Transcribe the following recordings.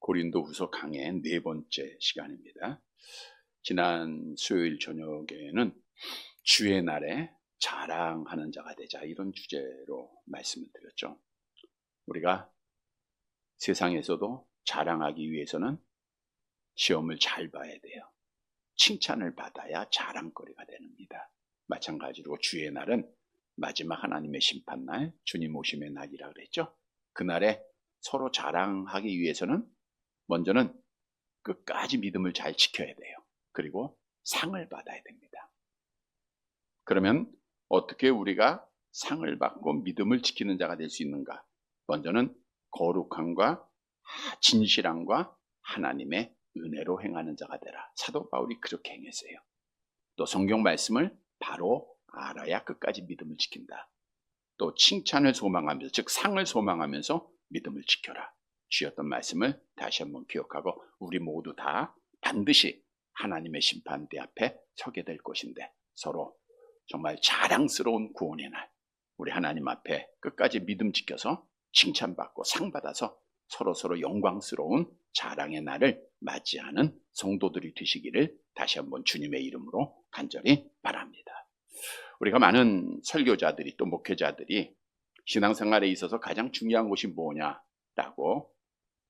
고린도후서 강의 네 번째 시간입니다. 지난 수요일 저녁에는 주의 날에 자랑하는 자가 되자, 이런 주제로 말씀을 드렸죠. 우리가 세상에서도 자랑하기 위해서는 시험을 잘 봐야 돼요. 칭찬을 받아야 자랑거리가 됩니다. 마찬가지로 주의 날은 마지막 하나님의 심판날, 주님 오심의 날이라 그랬죠. 그날에 서로 자랑하기 위해서는 먼저는 끝까지 믿음을 잘 지켜야 돼요. 그리고 상을 받아야 됩니다. 그러면 어떻게 우리가 상을 받고 믿음을 지키는 자가 될 수 있는가? 먼저는 거룩함과 진실함과 하나님의 은혜로 행하는 자가 되라. 사도 바울이 그렇게 행했어요. 또 성경 말씀을 바로 알아야 끝까지 믿음을 지킨다. 또 칭찬을 소망하면서, 즉 상을 소망하면서 믿음을 지켜라. 주셨던 말씀을 다시 한번 기억하고, 우리 모두 다 반드시 하나님의 심판대 앞에 서게 될 것인데, 서로 정말 자랑스러운 구원의 날, 우리 하나님 앞에 끝까지 믿음 지켜서 칭찬받고 상 받아서 서로 영광스러운 자랑의 날을 맞이하는 성도들이 되시기를 다시 한번 주님의 이름으로 간절히 바랍니다. 우리가 많은 설교자들이, 또 목회자들이 신앙생활에 있어서 가장 중요한 것이 뭐냐라고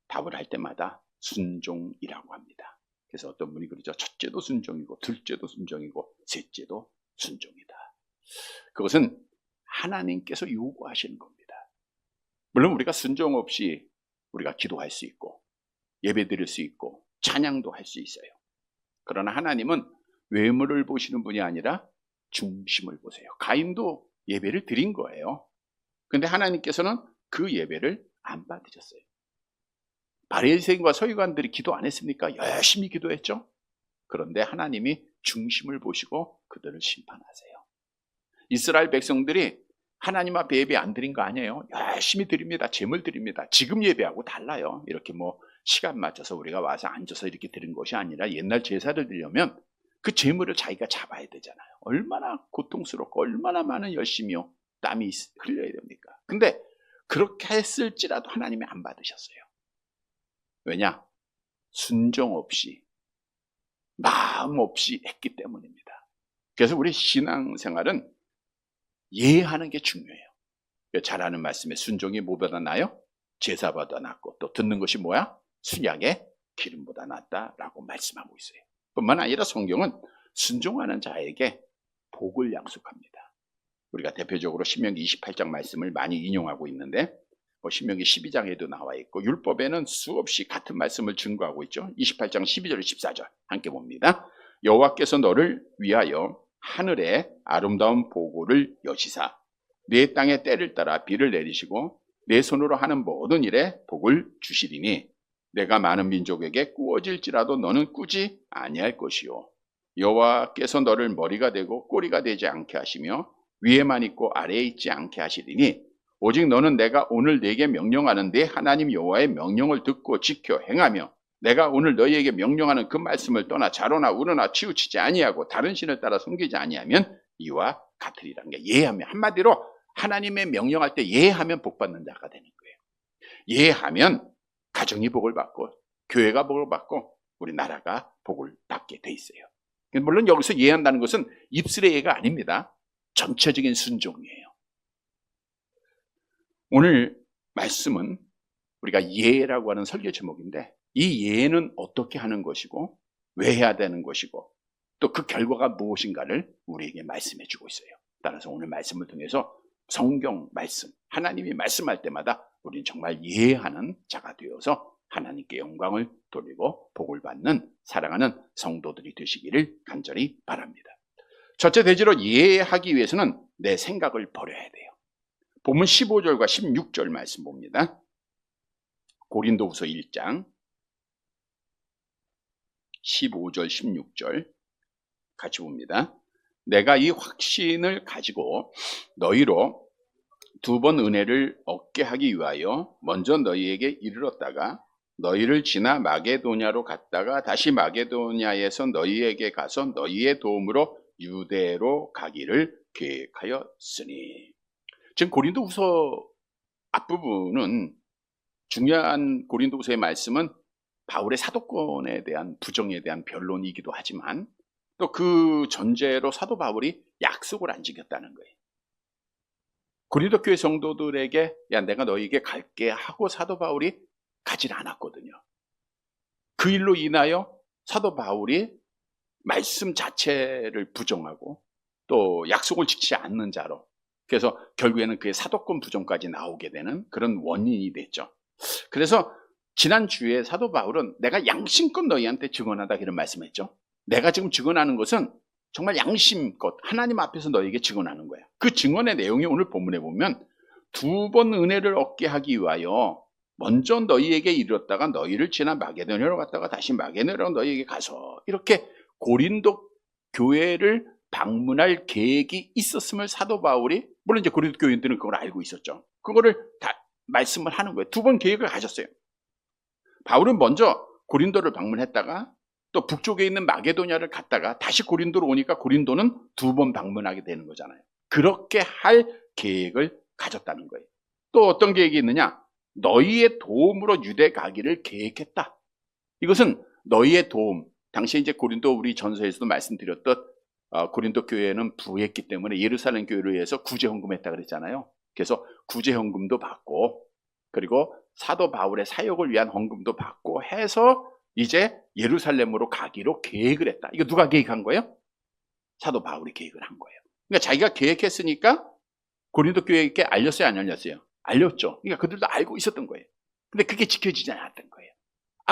답을 할 때마다 순종이라고 합니다. 그래서 어떤 분이 그러죠. 첫째도 순종이고, 둘째도 순종이고, 셋째도 순종이다. 그것은 하나님께서 요구하시는 겁니다. 물론 우리가 순종 없이 우리가 기도할 수 있고, 예배 드릴 수 있고, 찬양도 할 수 있어요. 그러나 하나님은 외모를 보시는 분이 아니라 중심을 보세요. 가인도 예배를 드린 거예요. 그런데 하나님께서는 그 예배를 안 받으셨어요. 바리새인과 서기관들이 기도 안 했습니까? 열심히 기도했죠. 그런데 하나님이 중심을 보시고 그들을 심판하세요. 이스라엘 백성들이 하나님 앞에 예배 안 드린 거 아니에요. 열심히 드립니다. 제물 드립니다. 지금 예배하고 달라요. 이렇게 시간 맞춰서 우리가 와서 앉아서 이렇게 드린 것이 아니라, 옛날 제사를 드리려면 그 제물을 자기가 잡아야 되잖아요. 얼마나 고통스럽고 얼마나 많은 열심이요, 땀이 흘려야 됩니까? 근데 그렇게 했을지라도 하나님이 안 받으셨어요. 왜냐? 순종 없이, 마음 없이 했기 때문입니다. 그래서 우리 신앙생활은 예하는 게 중요해요. 잘하는 말씀에 순종이 뭐보다 나아요? 제사보다 낫고, 또 듣는 것이 뭐야? 순양의 기름보다 낫다라고 말씀하고 있어요. 뿐만 아니라 성경은 순종하는 자에게 복을 약속합니다. 우리가 대표적으로 신명기 28장 말씀을 많이 인용하고 있는데, 신명기 12장에도 나와 있고, 율법에는 수없이 같은 말씀을 증거하고 있죠. 28장 12절 14절 함께 봅니다. 여호와께서 너를 위하여 하늘에 아름다운 보고를 여시사 내 땅의 때를 따라 비를 내리시고 내 손으로 하는 모든 일에 복을 주시리니 내가 많은 민족에게 꾸어질지라도 너는 꾸지 아니할 것이요, 여호와께서 너를 머리가 되고 꼬리가 되지 않게 하시며 위에만 있고 아래에 있지 않게 하시리니 오직 너는 내가 오늘 네게 명령하는 내 하나님 여호와의 명령을 듣고 지켜 행하며 내가 오늘 너희에게 명령하는 그 말씀을 떠나 자로나 우러나 치우치지 아니하고 다른 신을 따라 섬기지 아니하면 이와 같으리라는 게, 예하면, 한마디로 하나님의 명령할 때 예하면 복받는 자가 되는 거예요. 예하면 가정이 복을 받고, 교회가 복을 받고, 우리나라가 복을 받게 돼 있어요. 물론 여기서 예한다는 것은 입술의 예가 아닙니다. 전체적인 순종이에요. 오늘 말씀은 우리가 예라고 하는 설교 제목인데, 이 예는 어떻게 하는 것이고 왜 해야 되는 것이고 또 그 결과가 무엇인가를 우리에게 말씀해 주고 있어요. 따라서 오늘 말씀을 통해서 성경 말씀, 하나님이 말씀할 때마다 우리는 정말 예하는 자가 되어서 하나님께 영광을 돌리고 복을 받는, 사랑하는 성도들이 되시기를 간절히 바랍니다. 첫째 대지로 예하기 위해서는 내 생각을 버려야 돼요. 본문 15절과 16절 말씀 봅니다. 고린도후서 1장 15절 16절 같이 봅니다. 내가 이 확신을 가지고 너희로 두 번 은혜를 얻게 하기 위하여 먼저 너희에게 이르렀다가 너희를 지나 마게도냐로 갔다가 다시 마게도냐에서 너희에게 가서 너희의 도움으로 유대로 가기를 계획하였으니. 지금 고린도후서 앞부분은, 중요한 고린도후서의 말씀은 바울의 사도권에 대한 부정에 대한 변론이기도 하지만 또 그 전제로 사도 바울이 약속을 안 지켰다는 거예요. 고린도 교회 성도들에게 야 내가 너희에게 갈게 하고 사도 바울이 가질 않았거든요. 그 일로 인하여 사도 바울이 말씀 자체를 부정하고 또 약속을 지키지 않는 자로, 그래서 결국에는 그의 사도권 부정까지 나오게 되는 그런 원인이 됐죠. 그래서 지난주에 사도 바울은 내가 양심껏 너희한테 증언하다 이런 말씀했죠. 내가 지금 증언하는 것은 정말 양심껏 하나님 앞에서 너희에게 증언하는 거야. 그 증언의 내용이 오늘 본문에 보면 2번 은혜를 얻게 하기 위하여 먼저 너희에게 이르렀다가 너희를 지나 마게도냐로 갔다가 다시 마게도냐로 너희에게 가서 이렇게 고린도 교회를 방문할 계획이 있었음을 사도 바울이, 물론 이제 고린도 교인들은 그걸 알고 있었죠. 그거를 다 말씀을 하는 거예요. 2번 계획을 가졌어요. 바울은 먼저 고린도를 방문했다가 또 북쪽에 있는 마게도냐를 갔다가 다시 고린도로 오니까 고린도는 2번 방문하게 되는 거잖아요. 그렇게 할 계획을 가졌다는 거예요. 또 어떤 계획이 있느냐? 너희의 도움으로 유대 가기를 계획했다. 이것은 너희의 도움, 당시에 이제 고린도 우리 전서에서도 말씀드렸던 고린도 교회는 부했기 때문에 예루살렘 교회를 위해서 구제헌금했다 그랬잖아요. 그래서 구제헌금도 받고 그리고 사도 바울의 사역을 위한 헌금도 받고 해서 이제 예루살렘으로 가기로 계획을 했다. 이거 누가 계획한 거예요? 사도 바울이 계획을 한 거예요. 그러니까 자기가 계획했으니까 고린도 교회에게 알렸어요, 안 알렸어요? 알렸죠. 그러니까 그들도 알고 있었던 거예요. 근데 그게 지켜지지 않았던 거예요.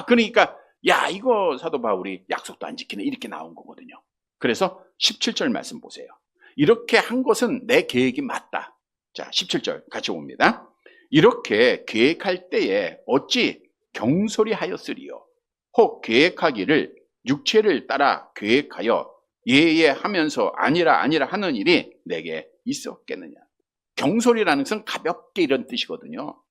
그러니까 야 이거 사도 바울이 약속도 안 지키네 이렇게 나온 거거든요. 그래서 17절 말씀 보세요. 이렇게 한 것은 내 계획이 맞다. 자, 17절 같이 봅니다. 이렇게 계획할 때에 어찌 경솔히 하였으리요. 혹 계획하기를 육체를 따라 계획하여 예예 하면서 아니라 하는 일이 내게 있었겠느냐. 경솔이라는 것은 가볍게 이런 뜻이거든요.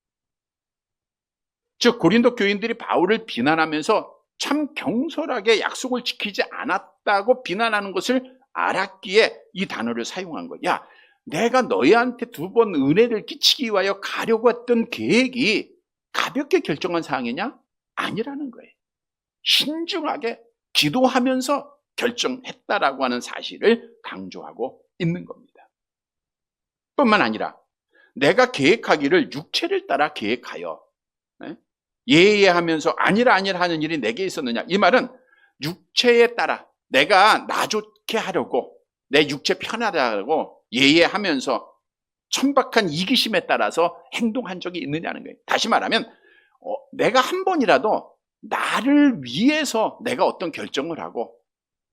즉 고린도 교인들이 바울을 비난하면서 참 경솔하게 약속을 지키지 않았다고 비난하는 것을 알았기에 이 단어를 사용한 거야. 야, 내가 너희한테 2번 은혜를 끼치기 위하여 가려고 했던 계획이 가볍게 결정한 사항이냐? 아니라는 거예요. 신중하게 기도하면서 결정했다라고 하는 사실을 강조하고 있는 겁니다. 뿐만 아니라 내가 계획하기를 육체를 따라 계획하여 예예하면서 아니라 하는 일이 내게 있었느냐. 이 말은 육체에 따라 내가 나 좋게 하려고 내 육체 편하다고 예예하면서 천박한 이기심에 따라서 행동한 적이 있느냐는 거예요. 다시 말하면 내가 한 번이라도 나를 위해서 내가 어떤 결정을 하고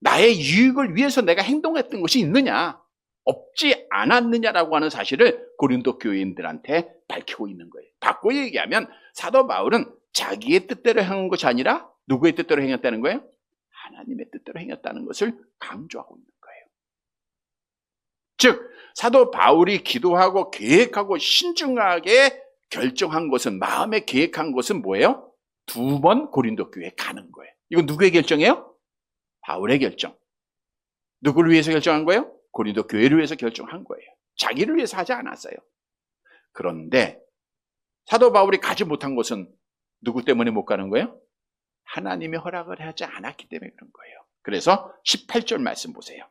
나의 유익을 위해서 내가 행동했던 것이 있느냐, 없지 않았느냐라고 하는 사실을 고린도 교인들한테 밝히고 있는 거예요. 바꿔 얘기하면 사도 바울은 자기의 뜻대로 행한 것이 아니라 누구의 뜻대로 행했다는 거예요? 하나님의 뜻대로 행했다는 것을 강조하고 있는 거예요. 즉 사도 바울이 기도하고 계획하고 신중하게 결정한 것은, 마음에 계획한 것은 뭐예요? 2번 고린도 교회에 가는 거예요. 이건 누구의 결정이에요? 바울의 결정. 누구를 위해서 결정한 거예요? 고린도 교회를 위해서 결정한 거예요. 자기를 위해서 하지 않았어요. 그런데 사도 바울이 가지 못한 것은 누구 때문에 못 가는 거예요? 하나님이 허락을 하지 않았기 때문에 그런 거예요. 그래서 18절 말씀 보세요.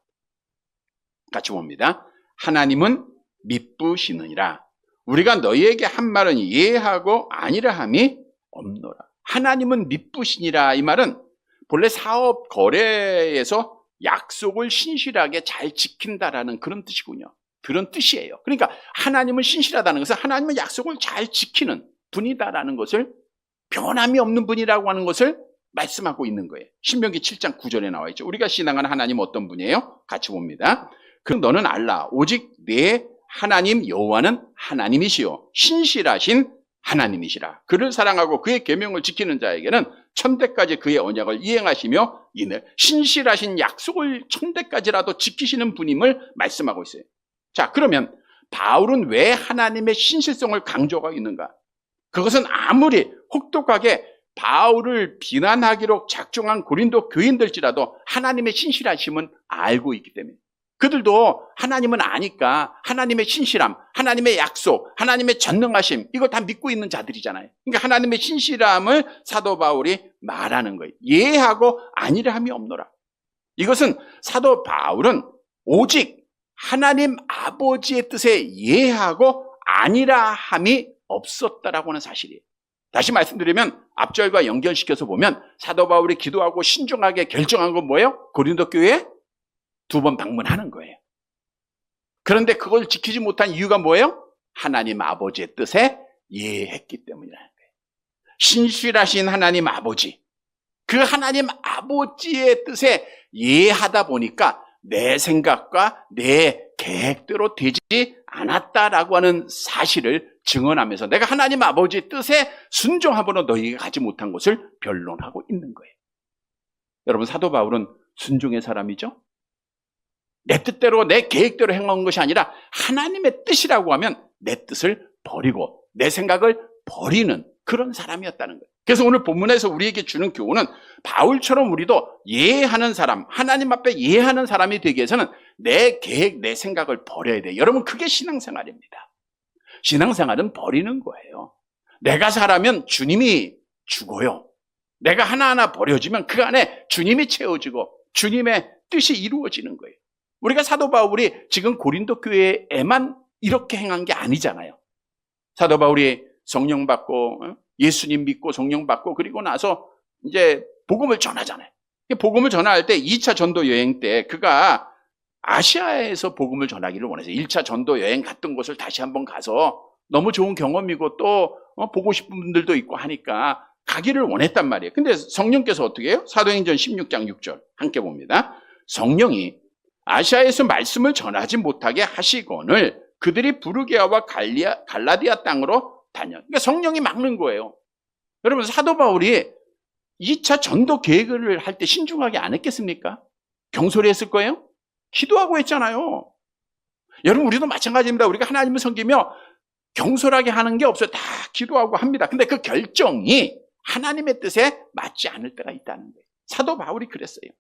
같이 봅니다. 하나님은 미쁘시느니라. 우리가 너희에게 한 말은 예하고 아니라 함이 없노라. 하나님은 미쁘시니라. 이 말은 본래 사업 거래에서 약속을 신실하게 잘 지킨다라는 그런 뜻이군요. 그런 뜻이에요. 그러니까 하나님은 신실하다는 것은 하나님은 약속을 잘 지키는 분이다라는 것을, 변함이 없는 분이라고 하는 것을 말씀하고 있는 거예요. 신명기 7장 9절에 나와 있죠. 우리가 신앙하는 하나님은 어떤 분이에요? 같이 봅니다. 그럼 너는 알라. 오직 내 하나님 여호와는 하나님이시요 신실하신 하나님이시라. 그를 사랑하고 그의 계명을 지키는 자에게는 천대까지 그의 언약을 이행하시며 이는 신실하신 약속을 천대까지라도 지키시는 분임을 말씀하고 있어요. 자, 그러면 바울은 왜 하나님의 신실성을 강조하고 있는가? 그것은 아무리 혹독하게 바울을 비난하기로 작정한 고린도 교인들지라도 하나님의 신실하심은 알고 있기 때문에, 그들도 하나님은 아니까 하나님의 신실함, 하나님의 약속, 하나님의 전능하심 이걸 다 믿고 있는 자들이잖아요. 그러니까 하나님의 신실함을 사도 바울이 말하는 거예요. 예하고 아니라 함이 없노라. 이것은 사도 바울은 오직 하나님 아버지의 뜻에 예하고 아니라 함이 없었다라고 하는 사실이에요. 다시 말씀드리면 앞절과 연결시켜서 보면 사도 바울이 기도하고 신중하게 결정한 건 뭐예요? 고린도 교회에 2번 방문하는 거예요. 그런데 그걸 지키지 못한 이유가 뭐예요? 하나님 아버지의 뜻에 예했기 때문이라는 거예요. 신실하신 하나님 아버지, 그 하나님 아버지의 뜻에 예하다 보니까 내 생각과 내 계획대로 되지 않았다라고 하는 사실을 증언하면서 내가 하나님 아버지의 뜻에 순종함으로 너희가 가지 못한 것을 변론하고 있는 거예요. 여러분, 사도 바울은 순종의 사람이죠? 내 뜻대로 내 계획대로 행한 것이 아니라 하나님의 뜻이라고 하면 내 뜻을 버리고 내 생각을 버리는 그런 사람이었다는 거예요. 그래서 오늘 본문에서 우리에게 주는 교훈은 바울처럼 우리도 예하는 사람, 하나님 앞에 예하는 사람이 되기 위해서는 내 계획, 내 생각을 버려야 돼요. 여러분, 그게 신앙생활입니다. 신앙생활은 버리는 거예요. 내가 살아면 주님이 주고요. 내가 하나하나 버려지면 그 안에 주님이 채워지고 주님의 뜻이 이루어지는 거예요. 우리가 사도 바울이 지금 고린도 교회에만 이렇게 행한 게 아니잖아요. 사도 바울이 성령 받고 예수님 믿고 성령 받고 그리고 나서 이제 복음을 전하잖아요. 복음을 전할 때 2차 전도 여행 때 그가 아시아에서 복음을 전하기를 원해서 1차 전도 여행 갔던 곳을 다시 한번 가서 너무 좋은 경험이고 또 보고 싶은 분들도 있고 하니까 가기를 원했단 말이에요. 근데 성령께서 어떻게 해요? 사도행전 16장 6절 함께 봅니다. 성령이 아시아에서 말씀을 전하지 못하게 하시거늘 그들이 부르기아와 갈라디아 땅으로 다녀. 그러니까 성령이 막는 거예요. 여러분, 사도 바울이 2차 전도 계획을 할 때 신중하게 안 했겠습니까? 경솔히 했을 거예요? 기도하고 했잖아요. 여러분, 우리도 마찬가지입니다. 우리가 하나님을 섬기며 경솔하게 하는 게 없어요. 다 기도하고 합니다. 근데 그 결정이 하나님의 뜻에 맞지 않을 때가 있다는 거예요. 사도 바울이 그랬어요.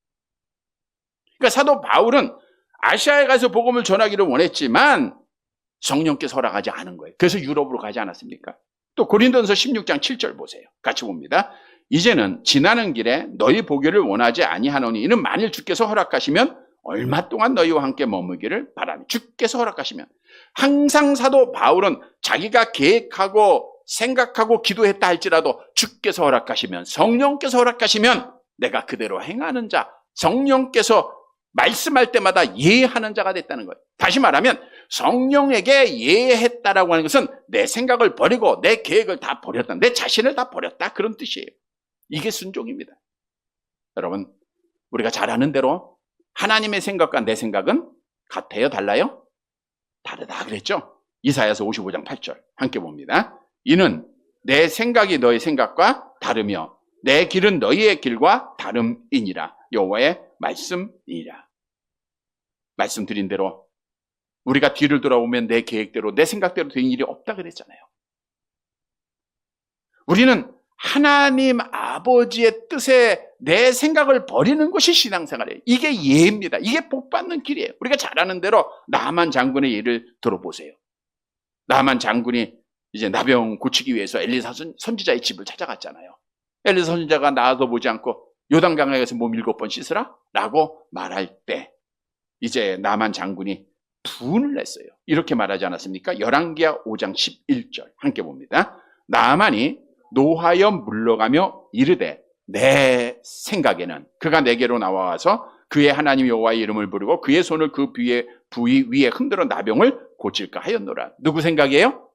그러니까 사도 바울은 아시아에 가서 복음을 전하기를 원했지만 성령께서 허락하지 않은 거예요. 그래서 유럽으로 가지 않았습니까? 또 고린도전서 16장 7절 보세요. 같이 봅니다. 이제는 지나는 길에 너희 보기를 원하지 아니하노니 이는 만일 주께서 허락하시면 얼마 동안 너희와 함께 머물기를 바라니. 주께서 허락하시면. 항상 사도 바울은 자기가 계획하고 생각하고 기도했다 할지라도 주께서 허락하시면, 성령께서 허락하시면 내가 그대로 행하는 자, 성령께서 말씀할 때마다 예하는 자가 됐다는 거예요. 다시 말하면 성령에게 예했다라고 하는 것은 내 생각을 버리고 내 계획을 다 버렸다, 내 자신을 다 버렸다, 그런 뜻이에요. 이게 순종입니다. 여러분, 우리가 잘 아는 대로 하나님의 생각과 내 생각은 같아요? 달라요? 다르다 그랬죠? 이사야서 55장 8절 함께 봅니다. 이는 내 생각이 너의 생각과 다르며 내 길은 너희의 길과 다름이니라. 여호와의 말씀이니라. 말씀드린 대로 우리가 뒤를 돌아오면 내 계획대로 내 생각대로 된 일이 없다 그랬잖아요. 우리는 하나님 아버지의 뜻에 내 생각을 버리는 것이 신앙생활이에요. 이게 예입니다. 이게 복받는 길이에요. 우리가 잘 아는 대로 나만 장군의 예를 들어보세요. 나만 장군이 이제 나병 고치기 위해서 엘리사 선지자의 집을 찾아갔잖아요. 엘리사 선지자가 나와도 보지 않고 요단강에 가서 몸 7번 씻으라 라고 말할 때 이제 나만 장군이 분을 냈어요. 이렇게 말하지 않았습니까? 열왕기하 5장 11절 함께 봅니다. 나만이 노하여 물러가며 이르되 내 생각에는 그가 내게로 나와서 그의 하나님 여호와의 이름을 부르고 그의 손을 그 부위 위에 흔들어 나병을 고칠까 하였노라. 누구 생각이에요?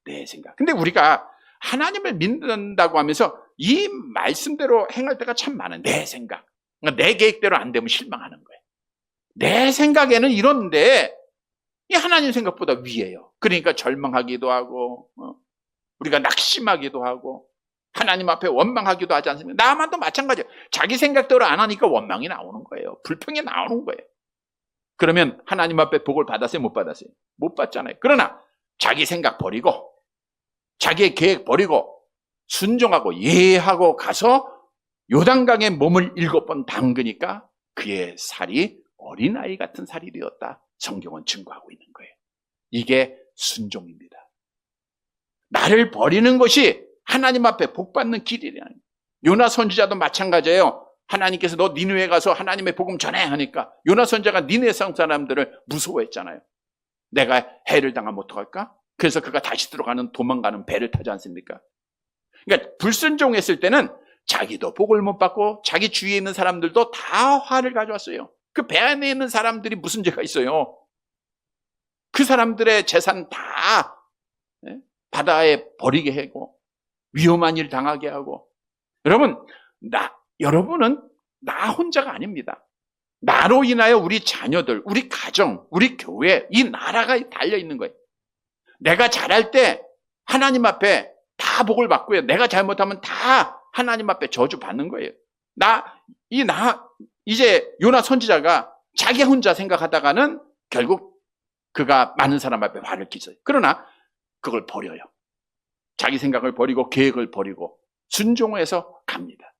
내 생각. 근데 우리가 하나님을 믿는다고 하면서 이 말씀대로 행할 때가 참 많아요. 내 생각. 그러니까 내 계획대로 안 되면 실망하는 거예요. 내 생각에는 이런데 이 하나님 생각보다 위에요. 그러니까 절망하기도 하고 우리가 낙심하기도 하고 하나님 앞에 원망하기도 하지 않습니까? 나만도 마찬가지예요. 자기 생각대로 안 하니까 원망이 나오는 거예요. 불평이 나오는 거예요. 그러면 하나님 앞에 복을 받았어요? 못 받았어요? 못 받잖아요. 그러나 자기 생각 버리고 자기의 계획 버리고 순종하고 예하고 가서 요단강에 몸을 7번 담그니까 그의 살이 어린아이 같은 살이 되었다. 성경은 증거하고 있는 거예요. 이게 순종입니다. 나를 버리는 것이 하나님 앞에 복받는 길이라는 거예요. 요나 선지자도 마찬가지예요. 하나님께서 너 니느웨 가서 하나님의 복음 전해 하니까 요나 선지자가 니느웨 성 사람들을 무서워했잖아요. 내가 해를 당하면 어떡할까? 그래서 그가 다시 들어가는 도망가는 배를 타지 않습니까? 그러니까 불순종했을 때는 자기도 복을 못 받고 자기 주위에 있는 사람들도 다 화를 가져왔어요. 그 배 안에 있는 사람들이 무슨 죄가 있어요? 그 사람들의 재산 다 바다에 버리게 하고 위험한 일 당하게 하고. 여러분은 나 혼자가 아닙니다. 나로 인하여 우리 자녀들, 우리 가정, 우리 교회, 이 나라가 달려있는 거예요. 내가 잘할 때 하나님 앞에 다 복을 받고요. 내가 잘못하면 다 하나님 앞에 저주 받는 거예요. 이제 요나 선지자가 자기 혼자 생각하다가는 결국 그가 많은 사람 앞에 화를 끼쳐요. 그러나 그걸 버려요. 자기 생각을 버리고 계획을 버리고 순종해서 갑니다.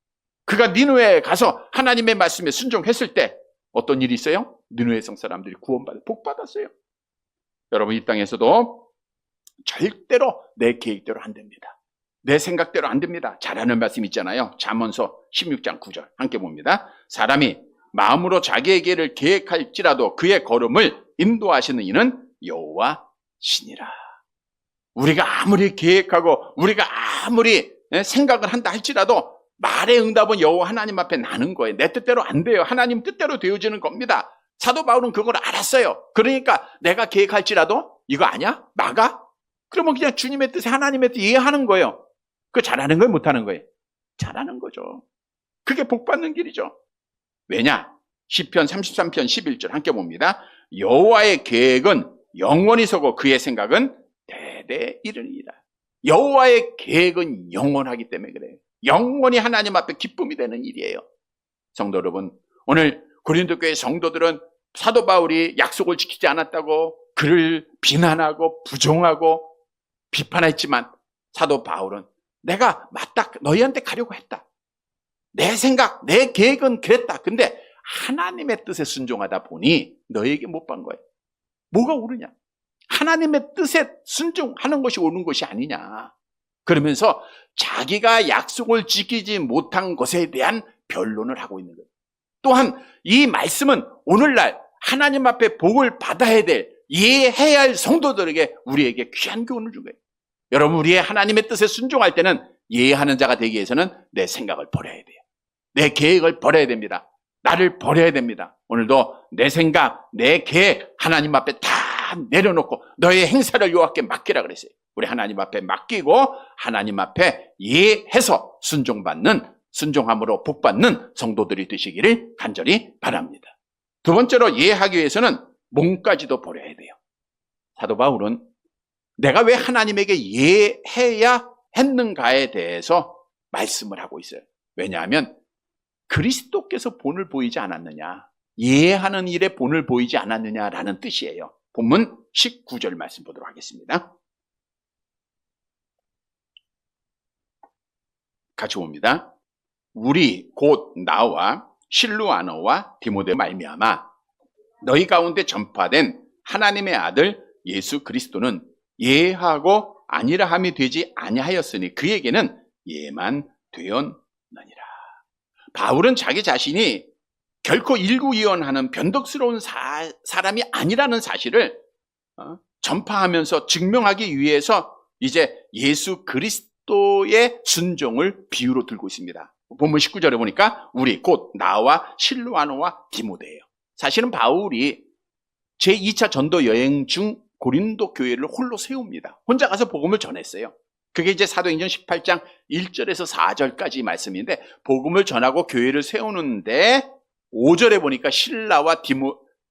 그가 니느웨에 가서 하나님의 말씀에 순종했을 때 어떤 일이 있어요? 니느웨 성 사람들이 구원받아 복 받았어요. 여러분, 이 땅에서도 절대로 내 계획대로 안 됩니다. 내 생각대로 안 됩니다. 잘하는 말씀 있잖아요. 잠언서 16장 9절 함께 봅니다. 사람이 마음으로 자기의 길을 계획할지라도 그의 걸음을 인도하시는 이는 여호와시니라. 우리가 아무리 계획하고 우리가 아무리 생각을 한다 할지라도 말의 응답은 여호와 하나님 앞에 나는 거예요. 내 뜻대로 안 돼요. 하나님 뜻대로 되어지는 겁니다. 사도 바울은 그걸 알았어요. 그러니까 내가 계획할지라도 이거 아니야? 막아? 그러면 그냥 주님의 뜻에 하나님의 뜻 이해하는 거예요. 그거 잘하는 거예요? 못하는 거예요? 잘하는 거죠. 그게 복받는 길이죠. 왜냐? 시편 33편 11절 함께 봅니다. 여호와의 계획은 영원히 서고 그의 생각은 대대 이르니라. 여호와의 계획은 영원하기 때문에 그래요. 영원히 하나님 앞에 기쁨이 되는 일이에요. 성도 여러분, 오늘 고린도 교회 성도들은 사도 바울이 약속을 지키지 않았다고 그를 비난하고 부정하고 비판했지만 사도 바울은 내가 맞다, 너희한테 가려고 했다. 내 생각, 내 계획은 그랬다. 근데 하나님의 뜻에 순종하다 보니 너희에게 못 받은 거예요. 뭐가 옳으냐? 하나님의 뜻에 순종하는 것이 옳은 것이 아니냐. 그러면서 자기가 약속을 지키지 못한 것에 대한 변론을 하고 있는 거예요. 또한 이 말씀은 오늘날 하나님 앞에 복을 받아야 될, 이해해야 할 성도들에게 우리에게 귀한 교훈을 준 거예요. 여러분, 우리의 하나님의 뜻에 순종할 때는 이해하는 자가 되기 위해서는 내 생각을 버려야 돼요. 내 계획을 버려야 됩니다. 나를 버려야 됩니다. 오늘도 내 생각, 내 계획 하나님 앞에 다 내려놓고 너의 행사를 여호와께 맡기라 그랬어요. 우리 하나님 앞에 맡기고 하나님 앞에 이해해서 순종함으로 복받는 성도들이 되시기를 간절히 바랍니다. 두 번째로 이해하기 위해서는 몸까지도 버려야 돼요. 사도 바울은 내가 왜 하나님에게 이해해야 했는가에 대해서 말씀을 하고 있어요. 왜냐하면 그리스도께서 본을 보이지 않았느냐, 이해하는 일에 본을 보이지 않았느냐라는 뜻이에요. 본문 19절 말씀 보도록 하겠습니다. 같이 봅니다. 우리 곧 나와 실루아너와 디모데 말미암아 너희 가운데 전파된 하나님의 아들 예수 그리스도는 예하고 아니라함이 되지 아니하였으니 그에게는 예만 되었느니라. 바울은 자기 자신이 결코 일구이연하는 변덕스러운 사람이 아니라는 사실을 전파하면서 증명하기 위해서 이제 예수 그리스도의 순종을 비유로 들고 있습니다. 본문 19절에 보니까 우리 곧 나와 실루아노와 디모데예요. 사실은 바울이 제2차 전도 여행 중 고린도 교회를 홀로 세웁니다. 혼자 가서 복음을 전했어요. 그게 이제 사도행전 18장 1절에서 4절까지 말씀인데, 복음을 전하고 교회를 세우는데 5절에 보니까 실라와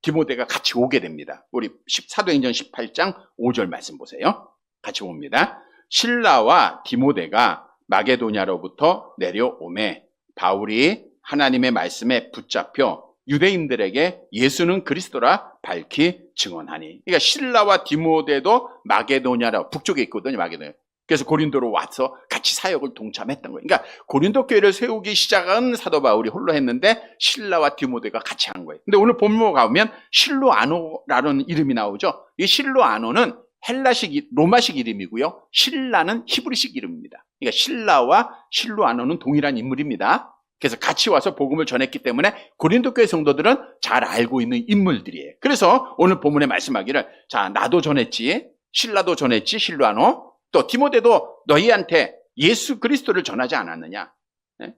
디모데가 같이 오게 됩니다. 우리 사도행전 18장 5절 말씀 보세요. 같이 봅니다. 실라와 디모데가 마게도냐로부터 내려오매 바울이 하나님의 말씀에 붙잡혀 유대인들에게 예수는 그리스도라 밝히 증언하니. 그러니까 실라와 디모데도 마게도냐라 북쪽에 있거든요. 마게도냐. 그래서 고린도로 와서 같이 사역을 동참했던 거예요. 그러니까 고린도 교회를 세우기 시작은 사도 바울이 홀로 했는데 실라와 디모데가 같이 한 거예요. 근데 오늘 본문 가보면 실로아노라는 이름이 나오죠. 이 실로아노는 헬라식, 로마식 이름이고요. 실라는 히브리식 이름입니다. 그러니까 실라와 실로아노는 동일한 인물입니다. 그래서 같이 와서 복음을 전했기 때문에 고린도 교회 성도들은 잘 알고 있는 인물들이에요. 그래서 오늘 본문에 말씀하기를, 자, 나도 전했지, 실라도 전했지, 실로아노, 또 디모데도 너희한테 예수 그리스도를 전하지 않았느냐. 네?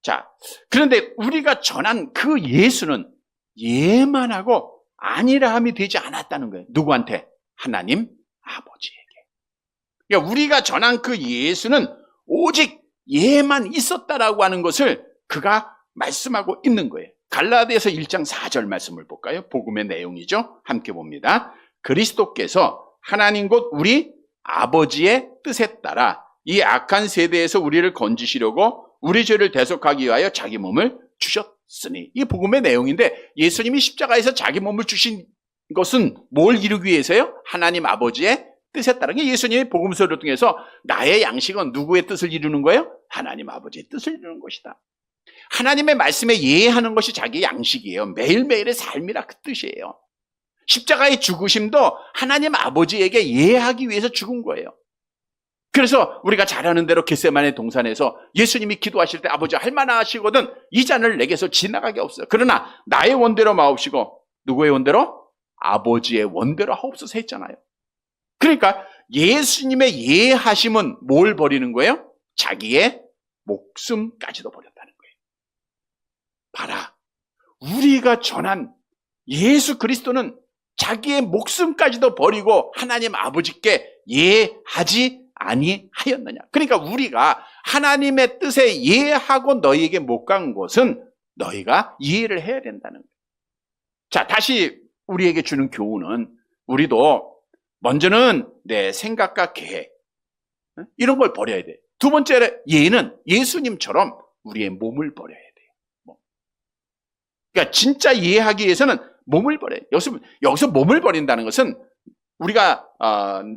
자, 그런데 우리가 전한 그 예수는 예만 하고 아니라 함이 되지 않았다는 거예요. 누구한테? 하나님 아버지에게. 그러니까 우리가 전한 그 예수는 오직 예만 있었다라고 하는 것을 그가 말씀하고 있는 거예요. 갈라디아서 1장 4절 말씀을 볼까요? 복음의 내용이죠. 함께 봅니다. 그리스도께서 하나님 곧 우리 아버지의 뜻에 따라 이 악한 세대에서 우리를 건지시려고 우리 죄를 대속하기 위하여 자기 몸을 주셨으니, 이 복음의 내용인데, 예수님이 십자가에서 자기 몸을 주신 것은 뭘 이루기 위해서요? 하나님 아버지의 뜻에 따라. 예수님이 복음서를 통해서 나의 양식은 누구의 뜻을 이루는 거예요? 하나님 아버지의 뜻을 이루는 것이다. 하나님의 말씀에 예하는 것이 자기 양식이에요. 매일매일의 삶이라 그 뜻이에요. 십자가의 죽으심도 하나님 아버지에게 예하기 위해서 죽은 거예요. 그래서 우리가 잘 아는 대로 겟세마네 동산에서 예수님이 기도하실 때 아버지 할만하시거든 이 잔을 내게서 지나가게 없어요. 그러나 나의 원대로 마옵시고 누구의 원대로? 아버지의 원대로 하옵소서 했잖아요. 그러니까 예수님의 예하심은 뭘 버리는 거예요? 자기의 목숨까지도 버렸다는 거예요. 봐라, 우리가 전한 예수 그리스도는 자기의 목숨까지도 버리고 하나님 아버지께 예하지 아니하였느냐. 그러니까 우리가 하나님의 뜻에 예하고 너희에게 못 간 것은 너희가 이해를 해야 된다는 거예요. 자, 다시 우리에게 주는 교훈은, 우리도 먼저는 내 생각과 계획, 이런 걸 버려야 돼. 두 번째 예는 예수님처럼 우리의 몸을 버려야 돼요. 그러니까 진짜 이해하기 위해서는 몸을 버려요. 여기서 몸을 버린다는 것은 우리가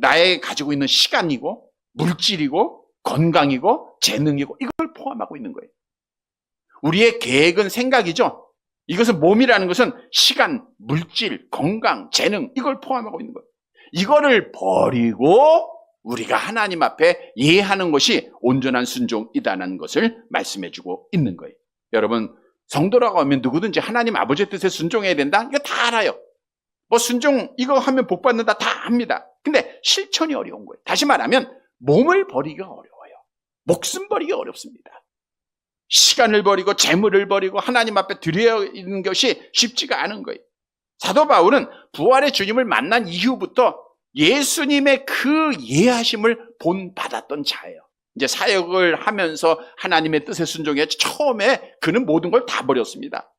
나의 가지고 있는 시간이고 물질이고 건강이고 재능이고 이걸 포함하고 있는 거예요. 우리의 계획은 생각이죠. 이것은 몸이라는 것은 시간, 물질, 건강, 재능 이걸 포함하고 있는 거예요. 이거를 버리고 우리가 하나님 앞에 예하는 것이 온전한 순종이다는 것을 말씀해주고 있는 거예요. 여러분, 성도라고 하면 누구든지 하나님 아버지의 뜻에 순종해야 된다? 이거 다 알아요. 뭐 순종 이거 하면 복 받는다 다 압니다. 근데 실천이 어려운 거예요. 다시 말하면 몸을 버리기가 어려워요. 목숨 버리기 어렵습니다. 시간을 버리고 재물을 버리고 하나님 앞에 드려야 있는 것이 쉽지가 않은 거예요. 사도 바울은 부활의 주님을 만난 이후부터 예수님의 그 예하심을 본받았던 자예요. 이제 사역을 하면서 하나님의 뜻에 순종해 처음에 그는 모든 걸 다 버렸습니다.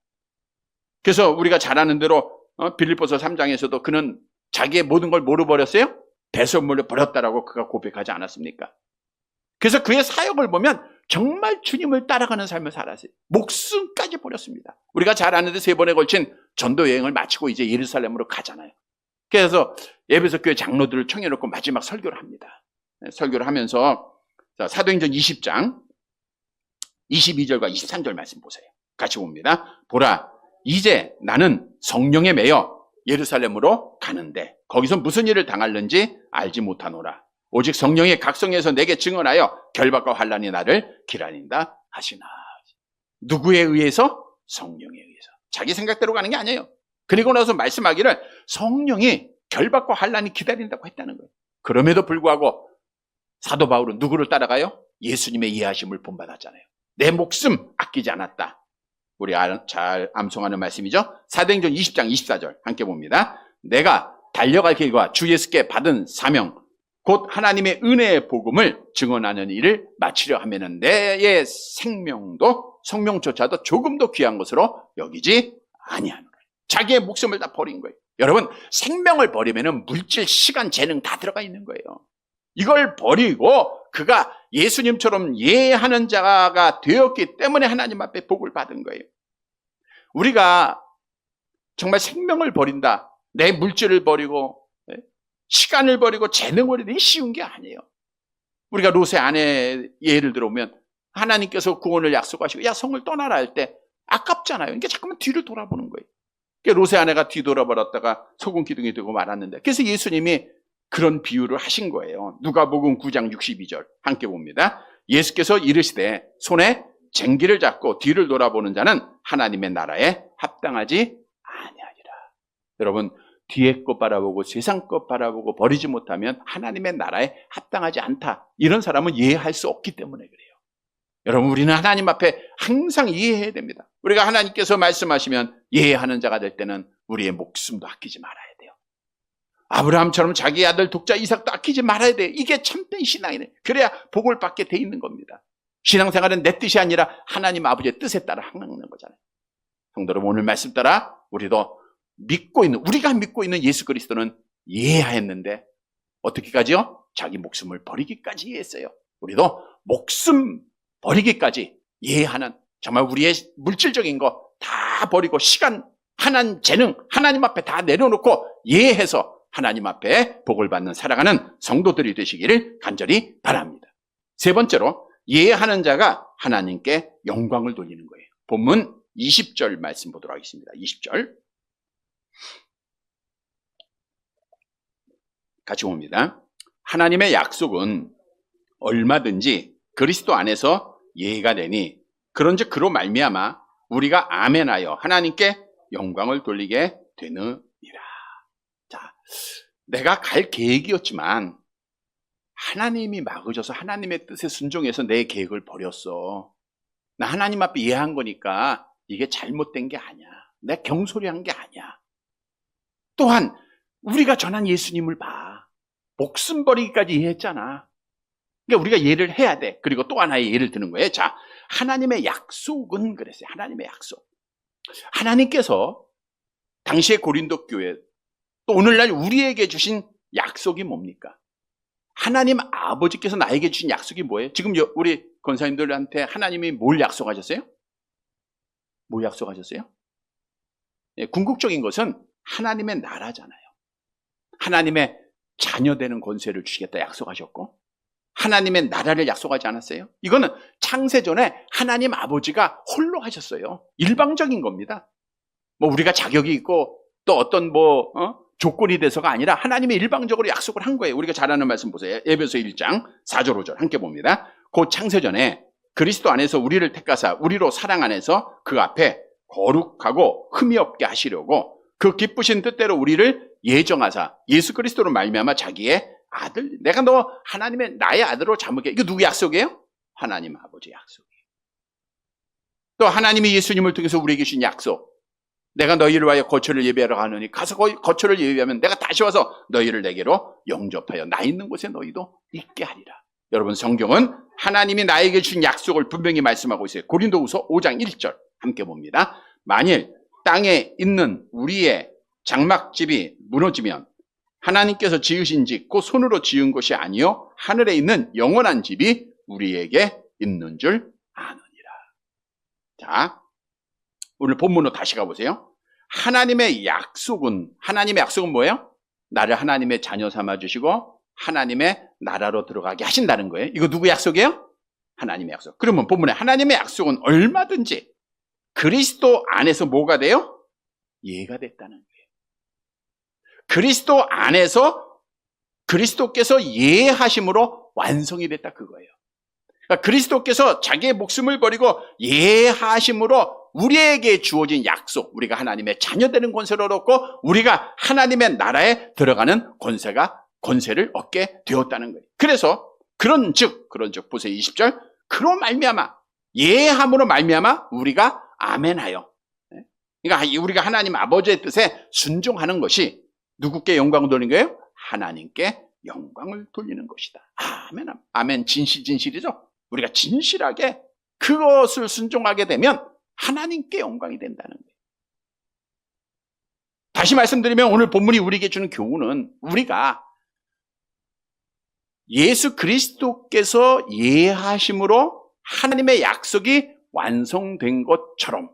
그래서 우리가 잘 아는 대로 빌립보서 3장에서도 그는 자기의 모든 걸 뭐로 버렸어요? 배설물로 버렸다라고 그가 고백하지 않았습니까? 그래서 그의 사역을 보면 정말 주님을 따라가는 삶을 살았어요. 목숨까지 버렸습니다. 우리가 잘 아는데 3번에 걸친 전도 여행을 마치고 이제 예루살렘으로 가잖아요. 그래서 에베소 교회 장로들을 청해놓고 마지막 설교를 합니다. 설교를 하면서 사도행전 20장 22절과 23절 말씀 보세요. 같이 봅니다. 보라, 이제 나는 성령에 매여 예루살렘으로 가는데 거기서 무슨 일을 당할는지 알지 못하노라. 오직 성령의 각성에서 내게 증언하여 결박과 환난이 나를 기다린다 하시나. 누구에 의해서? 성령에 의해서. 자기 생각대로 가는 게 아니에요. 그리고 나서 말씀하기를 성령이 결박과 환난이 기다린다고 했다는 거예요. 그럼에도 불구하고 사도 바울은 누구를 따라가요? 예수님의 이해하심을 본받았잖아요. 내 목숨 아끼지 않았다. 우리 잘 암송하는 말씀이죠. 사도행전 20장 24절 함께 봅니다. 내가 달려갈 길과 주 예수께 받은 사명 곧 하나님의 은혜의 복음을 증언하는 일을 마치려 하면은 내의 생명도 성명조차도 조금도 귀한 것으로 여기지 아니하노라. 자기의 목숨을 다 버린 거예요. 여러분, 생명을 버리면은 물질, 시간, 재능 다 들어가 있는 거예요. 이걸 버리고 그가 예수님처럼 예하는 자가 되었기 때문에 하나님 앞에 복을 받은 거예요. 우리가 정말 생명을 버린다, 내 물질을 버리고 시간을 버리고 재능을 버리는 게 쉬운 게 아니에요. 우리가 롯의 아내 예를 들어보면 하나님께서 구원을 약속하시고 야 성을 떠나라 할 때 아깝잖아요. 그러니까 자꾸만 뒤를 돌아보는 거예요. 그러니까 롯의 아내가 뒤돌아버렸다가 소금 기둥이 되고 말았는데, 그래서 예수님이 그런 비유를 하신 거예요. 누가복음 9장 62절 함께 봅니다. 예수께서 이르시되 손에 쟁기를 잡고 뒤를 돌아보는 자는 하나님의 나라에 합당하지 아니하리라. 여러분, 뒤에 것 바라보고 세상 것 바라보고 버리지 못하면 하나님의 나라에 합당하지 않다. 이런 사람은 이해할 수 없기 때문에 그래요. 여러분, 우리는 하나님 앞에 항상 이해해야 됩니다. 우리가 하나님께서 말씀하시면 이해하는 자가 될 때는 우리의 목숨도 아끼지 말아야 돼요. 아브라함처럼 자기 아들 독자 이삭도 아끼지 말아야 돼요. 이게 참된 신앙이네. 그래야 복을 받게 돼 있는 겁니다. 신앙생활은 내 뜻이 아니라 하나님 아버지의 뜻에 따라 하는 거잖아요. 성도 여러분, 오늘 말씀 따라 우리도 우리가 믿고 있는 예수 그리스도는 이해하였는데 어떻게까지요? 자기 목숨을 버리기까지 이해했어요. 우리도 목숨 버리기까지 이해하는, 정말 우리의 물질적인 거 다 버리고 시간, 재능 하나님 앞에 다 내려놓고 이해해서 하나님 앞에 복을 받는 살아가는 성도들이 되시기를 간절히 바랍니다. 세 번째로, 이해하는 자가 하나님께 영광을 돌리는 거예요. 본문 20절 말씀 보도록 하겠습니다. 20절 같이 봅니다. 하나님의 약속은 얼마든지 그리스도 안에서 예가 되니 그런즉 그로 말미암아 우리가 아멘하여 하나님께 영광을 돌리게 되느니라. 자, 내가 갈 계획이었지만 하나님이 막으셔서 하나님의 뜻에 순종해서 내 계획을 버렸어. 나 하나님 앞에 이해한 거니까 이게 잘못된 게 아니야. 내가 경솔히한 게 아니야. 또한 우리가 전한 예수님을 봐. 목숨 버리기까지 이해했잖아. 그러니까 우리가 이해를 해야 돼. 그리고 또 하나의 예를 드는 거예요. 자, 하나님의 약속은 그랬어요. 하나님의 약속. 하나님께서 당시의 고린도 교회, 또 오늘날 우리에게 주신 약속이 뭡니까? 하나님 아버지께서 나에게 주신 약속이 뭐예요? 지금 우리 권사님들한테 하나님이 뭘 약속하셨어요? 뭘 약속하셨어요? 네, 궁극적인 것은 하나님의 나라잖아요. 하나님의 자녀되는 권세를 주시겠다 약속하셨고, 하나님의 나라를 약속하지 않았어요? 이거는 창세전에 하나님 아버지가 홀로 하셨어요. 일방적인 겁니다. 뭐 우리가 자격이 있고 또 어떤 조건이 돼서가 아니라 하나님이 일방적으로 약속을 한 거예요. 우리가 잘 아는 말씀 보세요. 에베소 1장 4절 5절 함께 봅니다. 곧 창세전에 그리스도 안에서 우리를 택하사 우리로 사랑 안에서 그 앞에 거룩하고 흠이 없게 하시려고 그 기쁘신 뜻대로 우리를 예정하사 예수 그리스도로 말미암아 자기의 아들, 내가 너 하나님의 나의 아들로 삼을게. 이거 누구 약속이에요? 하나님 아버지 약속이에요. 또 하나님이 예수님을 통해서 우리에게 주신 약속, 내가 너희를 위하여 거처를 예비하러 가노니 가서 거처를 예비하면 내가 다시 와서 너희를 내게로 영접하여 나 있는 곳에 너희도 있게 하리라. 여러분, 성경은 하나님이 나에게 주신 약속을 분명히 말씀하고 있어요. 고린도후서 5장 1절 함께 봅니다. 만일 땅에 있는 우리의 장막집이 무너지면 하나님께서 지으신 집, 곧 손으로 지은 것이 아니요 하늘에 있는 영원한 집이 우리에게 있는 줄 아느니라. 자, 오늘 본문으로 다시 가보세요. 하나님의 약속은 뭐예요? 나를 하나님의 자녀 삼아주시고 하나님의 나라로 들어가게 하신다는 거예요. 이거 누구 약속이에요? 하나님의 약속. 그러면 본문에 하나님의 약속은 얼마든지 그리스도 안에서 뭐가 돼요? 예가 됐다는 거예요. 그리스도 안에서 그리스도께서 예하심으로 완성이 됐다 그거예요. 그러니까 그리스도께서 자기의 목숨을 버리고 예하심으로 우리에게 주어진 약속, 우리가 하나님의 자녀되는 권세를 얻었고 우리가 하나님의 나라에 들어가는 권세를 얻게 되었다는 거예요. 그래서 그런즉 보세요. 20절, 그로 말미암아 예함으로 말미암아 우리가 아멘하여, 그러니까 우리가 하나님 아버지의 뜻에 순종하는 것이 누구께 영광을 돌리는 거예요? 하나님께 영광을 돌리는 것이다. 아멘. 아멘. 진실이죠. 우리가 진실하게 그것을 순종하게 되면 하나님께 영광이 된다는 거예요. 다시 말씀드리면 오늘 본문이 우리에게 주는 교훈은 우리가 예수 그리스도께서 예하심으로 하나님의 약속이 완성된 것처럼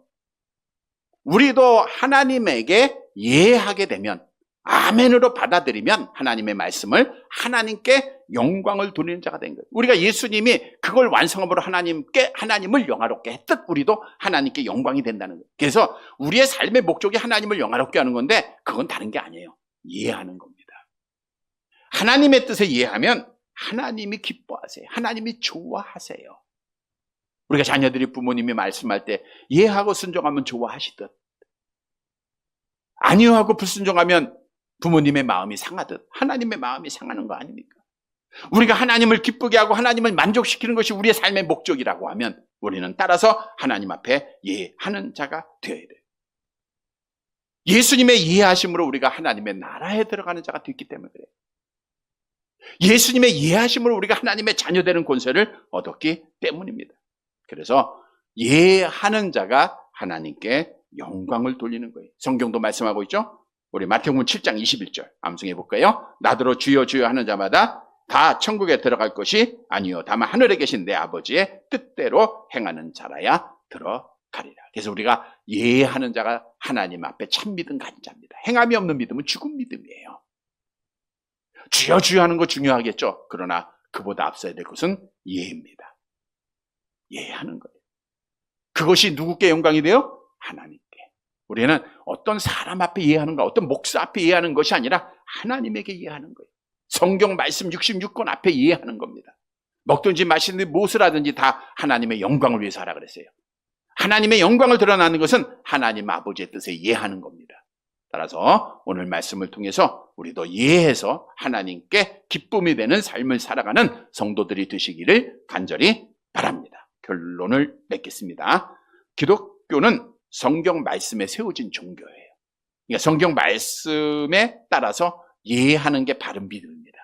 우리도 하나님에게 예하게 되면 아멘으로 받아들이면 하나님의 말씀을 하나님께 영광을 돌리는 자가 된 거예요. 우리가 예수님이 그걸 완성함으로 하나님을 영화롭게 했듯 우리도 하나님께 영광이 된다는 거예요. 그래서 우리의 삶의 목적이 하나님을 영화롭게 하는 건데 그건 다른 게 아니에요. 이해하는 겁니다. 하나님의 뜻을 이해하면 하나님이 기뻐하세요. 하나님이 좋아하세요. 우리가 자녀들이 부모님이 말씀할 때 이해하고 순종하면 좋아하시듯 아니요 하고 불순종하면 부모님의 마음이 상하듯 하나님의 마음이 상하는 거 아닙니까? 우리가 하나님을 기쁘게 하고 하나님을 만족시키는 것이 우리의 삶의 목적이라고 하면 우리는 따라서 하나님 앞에 이해하는 자가 되어야 돼요. 예수님의 이해하심으로 우리가 하나님의 나라에 들어가는 자가 됐기 때문에 그래요. 예수님의 이해하심으로 우리가 하나님의 자녀되는 권세를 얻었기 때문입니다. 그래서 이해하는 자가 하나님께 영광을 돌리는 거예요. 성경도 말씀하고 있죠. 우리 마태복음 7장 21절 암송해 볼까요? 나더러 주여 주여 하는 자마다 다 천국에 들어갈 것이 아니요 다만 하늘에 계신 내 아버지의 뜻대로 행하는 자라야 들어가리라. 그래서 우리가 예하는 자가 하나님 앞에 참 믿음 가진 자입니다. 행함이 없는 믿음은 죽은 믿음이에요. 주여 주여 하는 거 중요하겠죠. 그러나 그보다 앞서야 될 것은 예입니다. 예하는 거예요. 그것이 누구께 영광이 돼요? 하나님께. 우리는 어떤 사람 앞에 이해하는가, 어떤 목사 앞에 이해하는 것이 아니라 하나님에게 이해하는 거예요. 성경 말씀 66권 앞에 이해하는 겁니다. 먹든지 마시든지 무엇을 하든지 다 하나님의 영광을 위해서 하라 그랬어요. 하나님의 영광을 드러나는 것은 하나님 아버지의 뜻에 이해하는 겁니다. 따라서 오늘 말씀을 통해서 우리도 이해해서 하나님께 기쁨이 되는 삶을 살아가는 성도들이 되시기를 간절히 바랍니다. 결론을 맺겠습니다. 기독교는 성경 말씀에 세워진 종교예요. 그러니까 성경 말씀에 따라서 이해하는 게 바른 믿음입니다.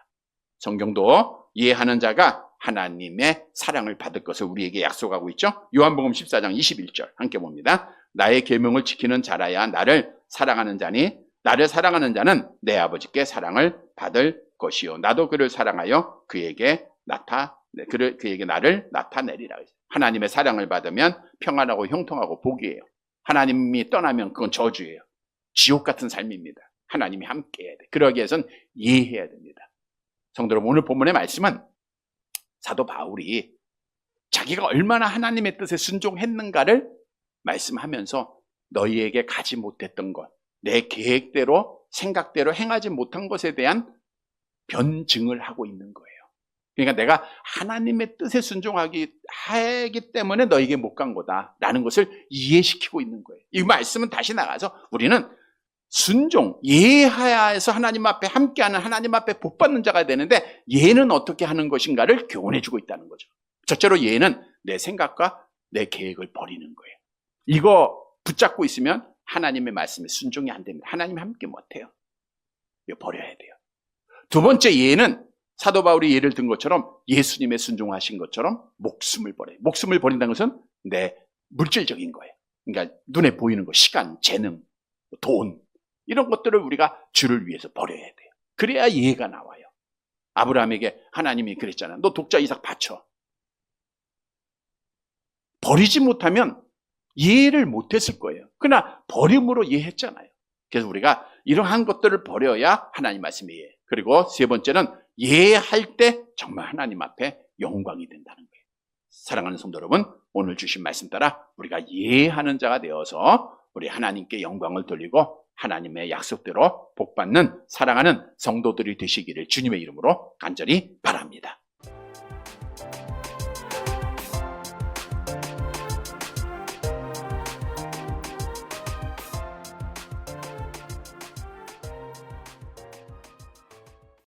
성경도 이해하는 자가 하나님의 사랑을 받을 것을 우리에게 약속하고 있죠. 요한복음 14장 21절 함께 봅니다. 나의 계명을 지키는 자라야 나를 사랑하는 자니 나를 사랑하는 자는 내 아버지께 사랑을 받을 것이요 나도 그를 사랑하여 그에게 나를 나타내리라. 하나님의 사랑을 받으면 평안하고 형통하고 복이에요. 하나님이 떠나면 그건 저주예요. 지옥 같은 삶입니다. 하나님이 함께 해야 돼. 그러기 위해서는 이해해야 됩니다. 성도 여러분, 오늘 본문의 말씀은 사도 바울이 자기가 얼마나 하나님의 뜻에 순종했는가를 말씀하면서 너희에게 가지 못했던 것, 내 계획대로 생각대로 행하지 못한 것에 대한 변증을 하고 있는 거예요. 그러니까 내가 하나님의 뜻에 순종하기 때문에 너에게 못 간 거다라는 것을 이해시키고 있는 거예요. 이 말씀은 다시 나가서 우리는 순종, 예하여서 하나님 앞에 함께하는 하나님 앞에 복받는 자가 되는데 예는 어떻게 하는 것인가를 교훈해주고 있다는 거죠. 첫째로 예는 내 생각과 내 계획을 버리는 거예요. 이거 붙잡고 있으면 하나님의 말씀에 순종이 안 됩니다. 하나님이 함께 못해요. 이거 버려야 돼요. 두 번째 예는 사도 바울이 예를 든 것처럼 예수님의 순종하신 것처럼 목숨을 버려요. 목숨을 버린다는 것은 내 물질적인 거예요. 그러니까 눈에 보이는 거, 시간, 재능, 돈 이런 것들을 우리가 주를 위해서 버려야 돼요. 그래야 예가 나와요. 아브라함에게 하나님이 그랬잖아요. 너 독자 이삭 바쳐. 버리지 못하면 이해를 못했을 거예요. 그러나 버림으로 이해했잖아요. 그래서 우리가 이러한 것들을 버려야 하나님 말씀에 이해해요. 그리고 세 번째는 이해할 때 정말 하나님 앞에 영광이 된다는 거예요. 사랑하는 성도 여러분, 오늘 주신 말씀 따라 우리가 이해하는 자가 되어서 우리 하나님께 영광을 돌리고 하나님의 약속대로 복받는 사랑하는 성도들이 되시기를 주님의 이름으로 간절히 바랍니다.